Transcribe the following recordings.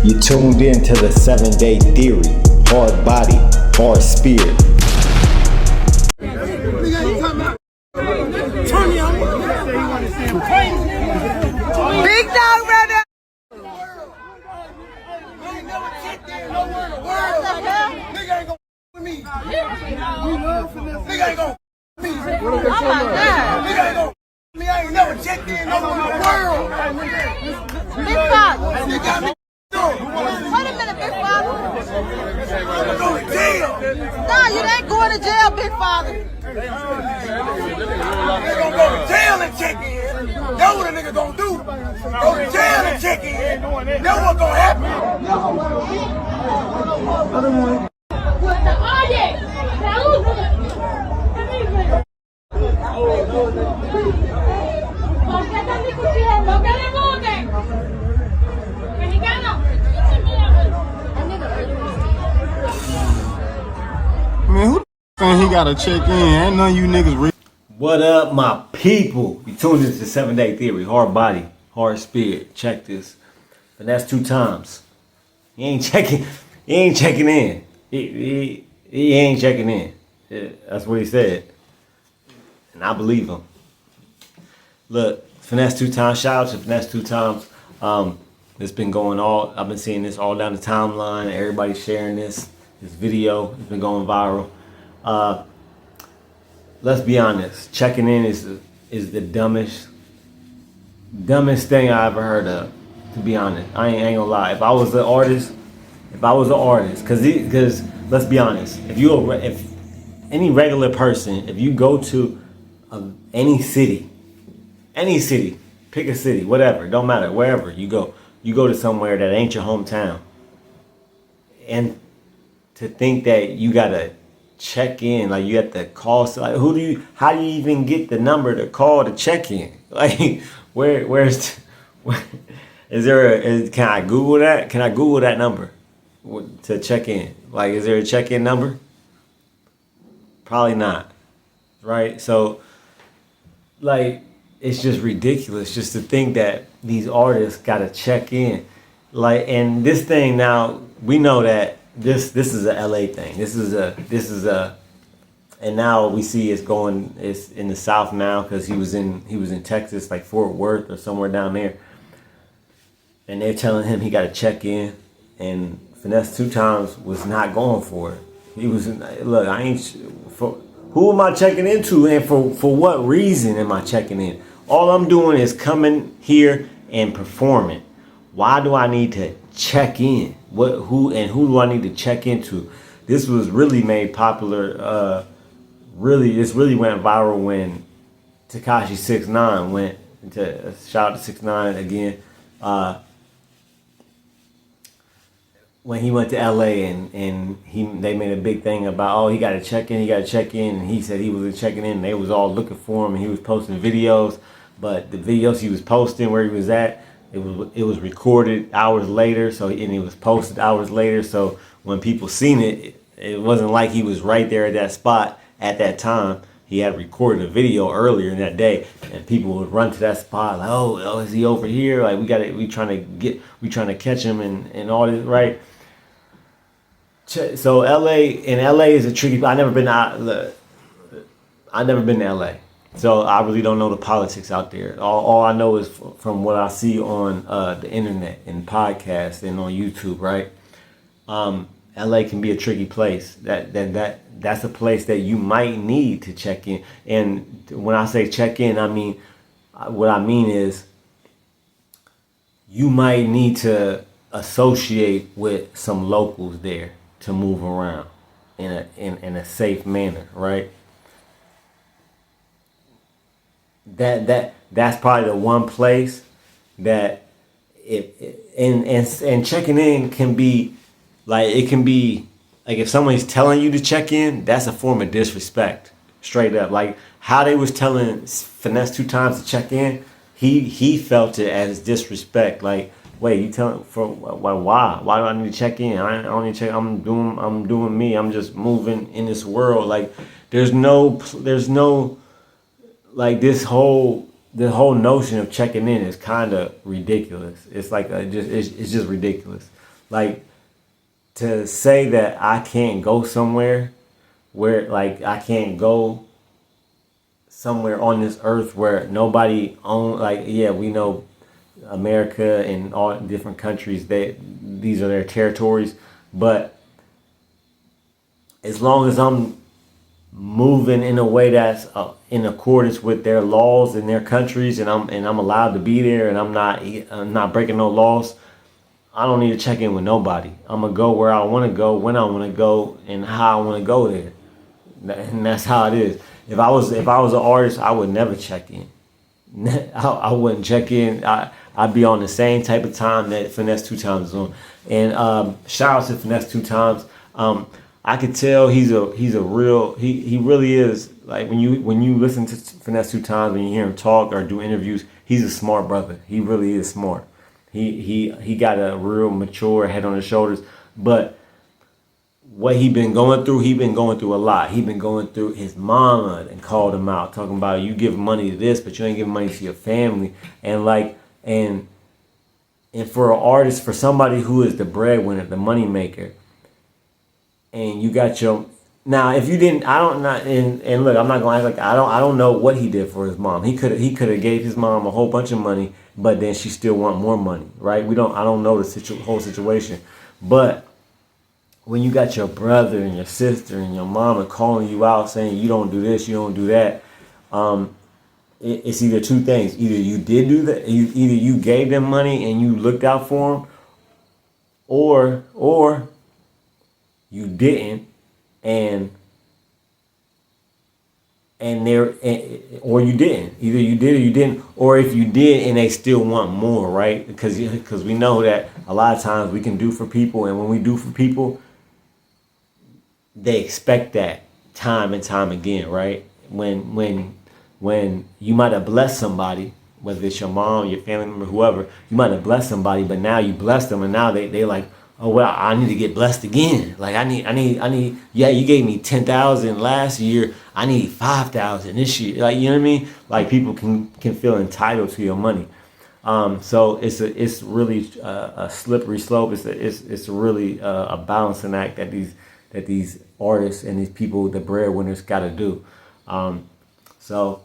You tuned in to the 7-day theory. Hard body, hard spirit. Big dog brother. Nigga ain't gon' with me. Nigga ain't gon' with me. Oh my God. Nigga ain't gon' with me. I ain't never checked in no one in the world. Big father. You got me. Wait a minute, big father. I'm going to jail. Nah, you ain't going to jail, big father. They gonna go to jail and check in. That's what a nigga gonna do. Go to jail and check in. That's what's gonna happen. Man, who think he gotta check in? Ain't none of you niggas real. What up, my people? You tuned into the 7-day theory. Hard body, hard spirit. Check this. Finess2tymes. He ain't checking. He ain't checking in. He ain't checking in. Yeah, that's what he said, and I believe him. Look, Finess2tymes. Shout out to Finess2tymes. It's been going all. I've been seeing this all down the timeline. Everybody's sharing this video. It's been going viral. Let's be honest. Checking in is the dumbest thing I ever heard of. To be honest, I ain't gonna lie. If I was an artist, because let's be honest. If any regular person, if you go to any city, pick a city, whatever, don't matter, wherever you go to somewhere that ain't your hometown, and to think that you gotta check in, like you have to call, like how do you even get the number to call to check in? Like can I Google that? Can I Google that number to check in? Like, is there a check-in number? Probably not, right? So, like, it's just ridiculous just to think that these artists gotta check in. Like, and this thing now, we know that this is a LA thing. This is a, and now we see it's in the South now because he was in Texas, like Fort Worth or somewhere down there, and they're telling him he got to check in, and Finess2tymes was not going for it. He was look, who am I checking into, and for what reason am I checking in? All I'm doing is coming here and performing. Why do I need to check in? Who do I need to check into? This was really made popular. This really went viral when Tekashi 6ix9ine went into. Shout out to 6ix9ine again. When he went to LA and they made a big thing about, he got to check in, and he said he was checking in, and they was all looking for him, and he was posting videos, but the videos he was posting where he was at, it was recorded hours later, and it was posted hours later, so when people seen it, it wasn't like he was right there at that spot at that time. He had recorded a video earlier in that day, and people would run to that spot like, oh, is he over here? Like we trying to catch him and all this, right? So LA is a tricky. I never been to LA, so I really don't know the politics out there. All I know is from what I see on the internet and podcasts and on YouTube, right? LA can be a tricky place. That's a place that you might need to check in. And when I say check in, what I mean is you might need to associate with some locals there to move around in a safe manner, right? That's probably the one place that and checking in can be like, it can be like if somebody's telling you to check in, that's a form of disrespect, straight up. Like how they was telling Finess2tymes to check in, he felt it as disrespect. Like, wait, you telling for why? Why do I need to check in? I don't need to check. I'm doing me. I'm just moving in this world. Like there's no like the whole notion of checking in is kind of ridiculous. It's like it's just ridiculous. Like, to say that I can't go somewhere where, like, I can't go somewhere on this earth where nobody own, like, yeah, we know America and all different countries, these are their territories, but as long as I'm moving in a way that's in accordance with their laws in their countries, and I'm allowed to be there, and I'm not breaking no laws, I don't need to check in with nobody. I'm gonna go where I want to go, when I want to go, and how I want to go there, and that's how it is. If I was an artist, I would never check in. I wouldn't check in. I'd be on the same type of time that Finess2tymes is on. And shout out to Finess2tymes. I could tell he's a real, he really is, like, when you listen to Finess2tymes, when you hear him talk or do interviews, he's a smart brother. He really is smart. He got a real mature head on his shoulders. But what he been going through a lot. He been going through, his mama and called him out, talking about, you give money to this, but you ain't giving money to your family. And like, and for an artist, for somebody who is the breadwinner, the money maker, and you got your, now if you didn't, I don't not, and look, I'm not gonna act like I don't know what he did for his mom. He could have gave his mom a whole bunch of money, but then she still want more money, right? I don't know the whole situation, but when you got your brother and your sister and your mama calling you out saying you don't do this, you don't do that, it's either two things. Either you did do that, either you gave them money and you looked out for them, or you didn't, or you didn't. Either you did or you didn't, or if you did and they still want more, right? Because we know that a lot of times we can do for people, and when we do for people, they expect that time and time again, right? When you might have blessed somebody, whether it's your mom, your family member, whoever, you might have blessed somebody, but now you blessed them, and now they like, oh well, I need to get blessed again. Like I need. Yeah, you gave me 10,000 last year. I need 5,000 this year. Like, you know what I mean? Like, people can feel entitled to your money. So it's really a slippery slope. It's really a balancing act that these artists and these people, the breadwinners, got to do. So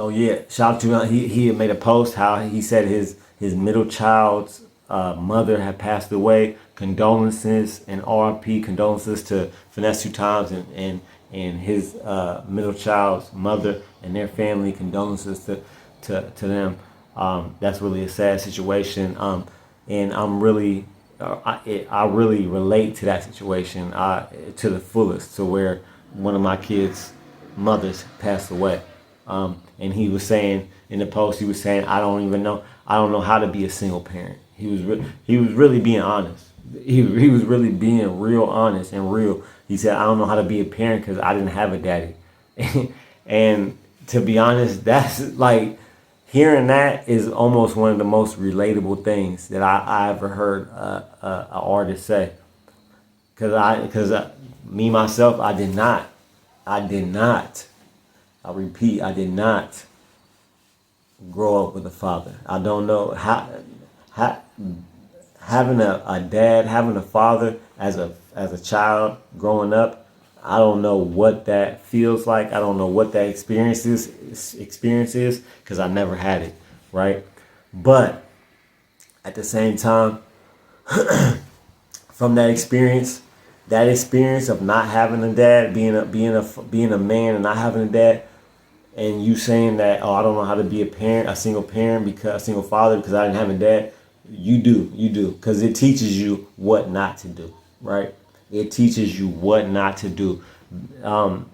yeah, shout out to him. He had made a post how he said his middle child's mother had passed away. Condolences and RIP, condolences to Finess2tymes and his middle child's mother and their family. Condolences to them. That's really a sad situation. And I'm really, I really relate to that situation to the fullest, to where one of my kids' mothers passed away. And he was saying in the post, he was saying, I don't know how to be a single parent. He was really being honest. He was really being real honest and real. He said, I don't know how to be a parent because I didn't have a daddy. And to be honest, that's like, hearing that is almost one of the most relatable things that I ever heard an artist say. Because me myself, I did not. I repeat, I did not grow up with a father. I don't know how having a dad, having a father as a child growing up. I don't know what that feels like. I don't know what that experience is because I never had it, right? But at the same time, from that experience of not having a dad, being a man and not having a dad, and you saying that, oh, I don't know how to be a single father because I didn't have a dad. You do, because it teaches you what not to do, right? It teaches you what not to do, and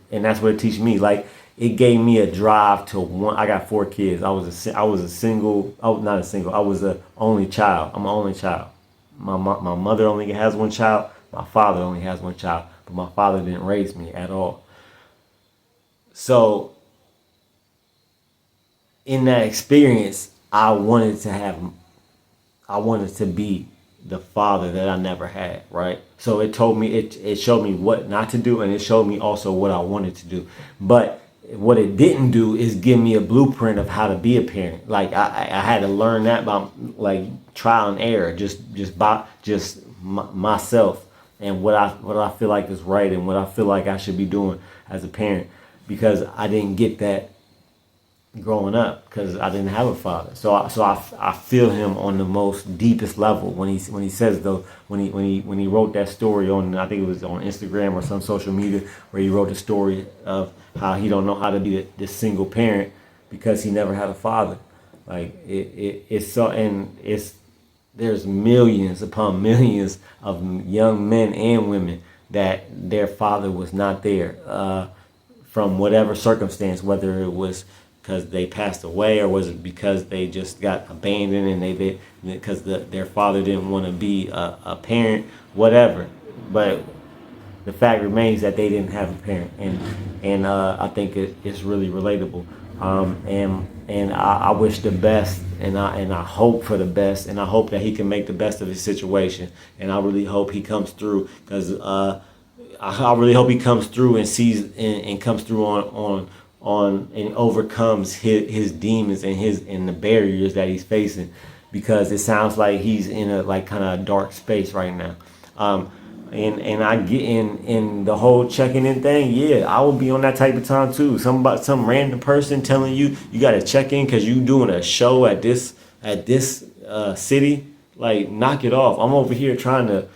that's what it teaches me. Like, it gave me a drive to want. I got 4 kids. I was a single. Oh, not a single. I was a only child. I'm an only child. My mother only has 1 child. My father only has 1 child. But my father didn't raise me at all. So in that experience, I wanted to be the father that I never had, right? So it showed me what not to do, and it showed me also what I wanted to do. But what it didn't do is give me a blueprint of how to be a parent. Like I had to learn that by like trial and error, just myself and what I feel like is right and what I feel like I should be doing as a parent, because I didn't get that growing up because I didn't have a father. So I feel him on the most deepest level when he says though, when he wrote that story on, I think it was on Instagram or some social media, where he wrote the story of how he don't know how to be this single parent because he never had a father. Like it's so, and there's millions upon millions of young men and women that their father was not there from whatever circumstance, whether it was because they passed away or was it because they just got abandoned and because their father didn't want to be a parent, whatever. But the fact remains that they didn't have a parent, and I think it's really relatable. And I wish the best, and I hope for the best, and I hope that he can make the best of his situation, and I really hope he comes through, because I really hope he comes through and sees and comes through on and overcomes his demons and the barriers that he's facing, because it sounds like he's in a like kind of dark space right now. And I get in the whole checking in thing. Yeah, I will be on that type of time too. Some random person telling you got to check in because you doing a show at this city. Like, knock it off. I'm over here trying to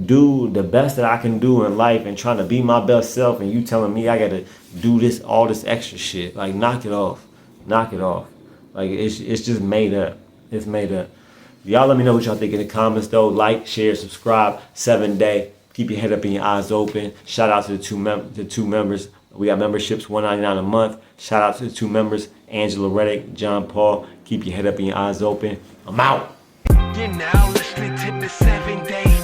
do the best that I can do in life and trying to be my best self, and you telling me I got to do all this extra shit. Like, knock it off. Like, it's just made up. It's made up. Y'all let me know what y'all think in the comments though. Like, share, subscribe. 7-day. Keep your head up and your eyes open. Shout out to the two members. We got memberships, $1.99 a month. Shout out to the 2 members, Angela Reddick, John Paul. Keep your head up and your eyes open. I'm out. You're now listening to the 7 Day